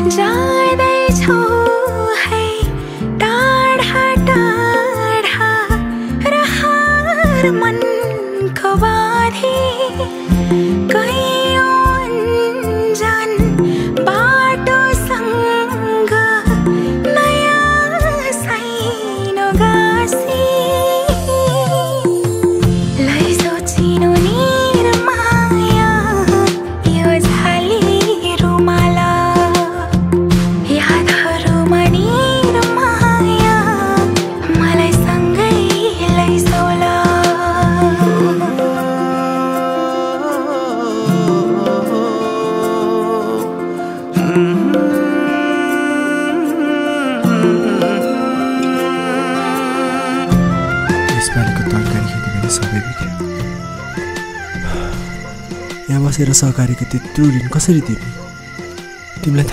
जाँदैछौ है टाढा टाढा रहर मनको बाँधी कैयौँ अन्जान बाटोसँग नयाँ साइनो गाँसी लैजाऊ चिनो निरमाया यो झाली रुमाला यादहरूमा निरमाया मलाई सँगै लैजाउला यसपालिको तरकारी खेती पनि सबै बिग्रियो यहाँ बसेर सहकारीको त्यत्रो ऋण कसरी तिर्ने तिमीलाई